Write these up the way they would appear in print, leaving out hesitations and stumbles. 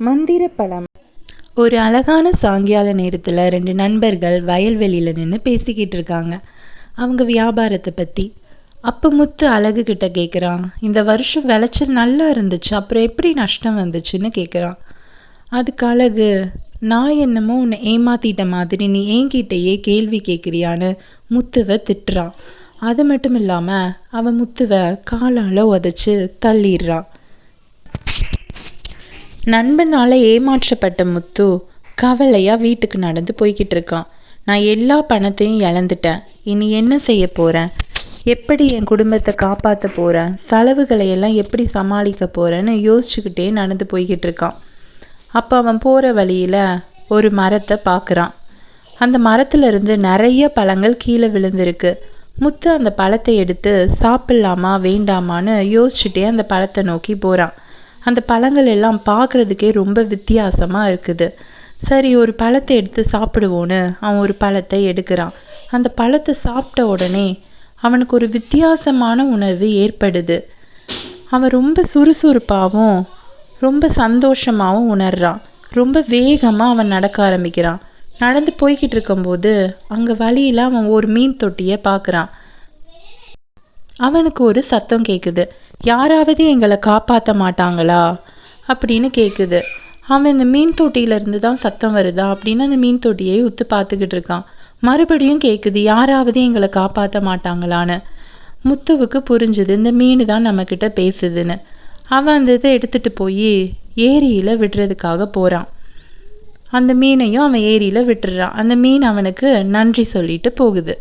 மந்திரப்பழம். ஒரு அழகான சாயங்கால நேரத்தில் 2 நண்பர்கள் வயல்வெளியில் நின்று பேசிக்கிட்டு இருக்காங்க அவங்க வியாபாரத்தை பற்றி. அப்போ முத்து அழகு கிட்ட கேட்குறான், இந்த வருஷம் விளைச்சல் நல்லா இருந்துச்சு, அப்புறம் எப்படி நஷ்டம் வந்துச்சுன்னு கேட்குறான். அதுக்கு அழகு, நான் என்னமோ உன்னை ஏமாத்திட்ட மாதிரி நீ என்கிட்டயே கேள்வி கேட்குறியான்னு முத்துவை திட்டுறான். அது மட்டும் இல்லாமல் அவன் முத்துவை காலால் உதச்சி தள்ளிடுறான். நண்பனால் ஏமாற்றப்பட்ட முத்து கவலையாக வீட்டுக்கு நடந்து போய்கிட்டு இருக்கான். நான் எல்லா பணத்தையும் இழந்துட்டேன், இனி என்ன செய்ய போகிறேன், எப்படி என் குடும்பத்தை காப்பாற்ற போகிறேன், செலவுகளை எல்லாம் எப்படி சமாளிக்க போகிறேன்னு யோசிச்சுக்கிட்டே நடந்து போய்கிட்டு இருக்கான். அப்போ அவன் போகிற வழியில் ஒரு மரத்தை பார்க்குறான். அந்த மரத்துலேருந்து நிறைய பழங்கள் கீழே விழுந்திருக்கு. முத்து அந்த பழத்தை எடுத்து சாப்பிட்லாமா வேண்டாமான்னு யோசிச்சுட்டே அந்த பழத்தை நோக்கி போகிறான். அந்த பழங்கள் எல்லாம் பார்க்குறதுக்கே ரொம்ப வித்தியாசமாக இருக்குது. சரி, ஒரு பழத்தை எடுத்து சாப்பிடுவோன்னு அவன் ஒரு பழத்தை எடுக்கிறான். அந்த பழத்தை சாப்பிட்ட உடனே அவனுக்கு ஒரு வித்தியாசமான உணர்வு ஏற்படுது. அவன் ரொம்ப சுறுசுறுப்பாகவும் ரொம்ப சந்தோஷமாகவும் உணர்றான். ரொம்ப வேகமாக அவன் நடக்க ஆரம்பிக்கிறான். நடந்து போய்கிட்டு இருக்கும்போது அங்கே வழியில் அவன் ஒரு மீன் தொட்டியை பார்க்குறான். அவனுக்கு ஒரு சத்தம் கேட்குது, யாராவது எங்களை காப்பாற்ற மாட்டாங்களா அப்படின்னு கேட்குது. அவன் இந்த மீன் தொட்டியிலேருந்து தான் சத்தம் வருதா அப்படின்னு அந்த மீன் தொட்டியை உத்து பார்த்துக்கிட்டு இருக்கான். மறுபடியும் கேட்குது, யாராவது எங்களை காப்பாற்ற மாட்டாங்களான்னு. முத்துவுக்கு புரிஞ்சுது, இந்த மீன் தான் நம்மக்கிட்ட பேசுதுன்னு. அவன் அந்த இதை எடுத்துகிட்டு போய் ஏரியில் விடுறதுக்காக போகிறான். அந்த மீனையும் அவன் ஏரியில் விட்டுறான். அந்த மீன் அவனுக்கு நன்றி சொல்லிட்டு போகுது.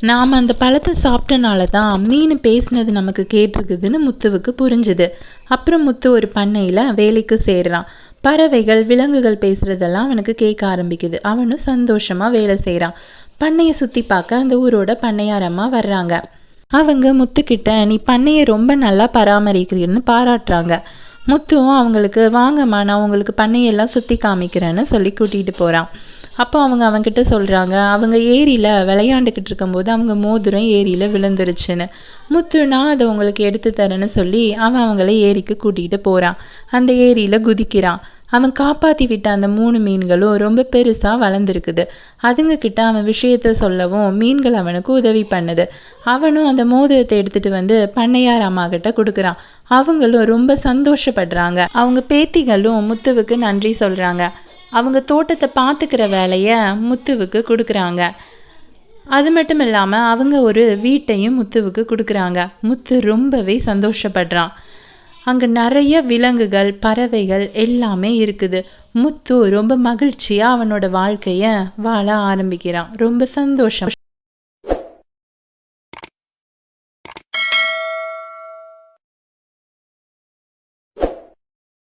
நாம் அந்த பழத்தை சாப்பிட்டனால தான் மீன் பேசினது நமக்கு கேட்டிருக்குதுன்னு முத்துவுக்கு புரிஞ்சுது. அப்புறம் முத்து ஒரு பண்ணையில் வேலைக்கு சேர்றான். பறவைகள் விலங்குகள் பேசுகிறதெல்லாம் அவனுக்கு கேட்க ஆரம்பிக்குது. அவனும் சந்தோஷமாக வேலை செய்கிறான். பண்ணையை சுற்றி பார்க்க அந்த ஊரோட பண்ணையாரம்மா வர்றாங்க. அவங்க முத்துக்கிட்ட, நீ பண்ணையை ரொம்ப நல்லா பராமரிக்கிறீன்னு பாராட்டுறாங்க. முத்துவும் அவங்களுக்கு, வாங்கம்மா நான் உங்களுக்கு பண்ணையெல்லாம் சுற்றி காமிக்கிறேன்னு சொல்லி கூட்டிகிட்டு போகிறான். அப்போ அவங்கக்கிட்ட சொல்கிறாங்க, அவங்க ஏரியில் விளையாண்டுக்கிட்டு இருக்கும்போது அவங்க மோதிரம் ஏரியில் விழுந்துருச்சுன்னு. முத்து, நான் அதை உங்களுக்கு எடுத்து தரேன்னு சொல்லி அவங்கள ஏரிக்கு கூட்டிகிட்டு போகிறான். அந்த ஏரியில் குதிக்கிறான். அவன் காப்பாற்றி விட்ட அந்த 3 மீன்களும் ரொம்ப பெருசாக வளர்ந்துருக்குது. அதுங்கக்கிட்ட அவன் விஷயத்த சொல்லவும் மீன்கள் அவனுக்கு உதவி பண்ணுது. அவனும் அந்த மோதிரத்தை எடுத்துகிட்டு வந்து பண்ணையார் அம்மா கிட்ட கொடுக்குறான். அவங்களும் ரொம்ப சந்தோஷப்படுறாங்க. அவங்க பேத்திகளும் முத்துவுக்கு நன்றி சொல்கிறாங்க. அவங்க தோட்டத்தை பார்த்துக்கிற வேலையை முத்துவுக்கு கொடுக்குறாங்க. அது மட்டும் இல்லாமல் அவங்க ஒரு வீட்டையும் முத்துவுக்கு கொடுக்குறாங்க. முத்து ரொம்பவே சந்தோஷப்படுறான். அங்கே நிறைய விலங்குகள் பறவைகள் எல்லாமே இருக்குது. முத்து ரொம்ப மகிழ்ச்சியாக அவனோட வாழ்க்கையை வாழ ஆரம்பிக்கிறான். ரொம்ப சந்தோஷம்.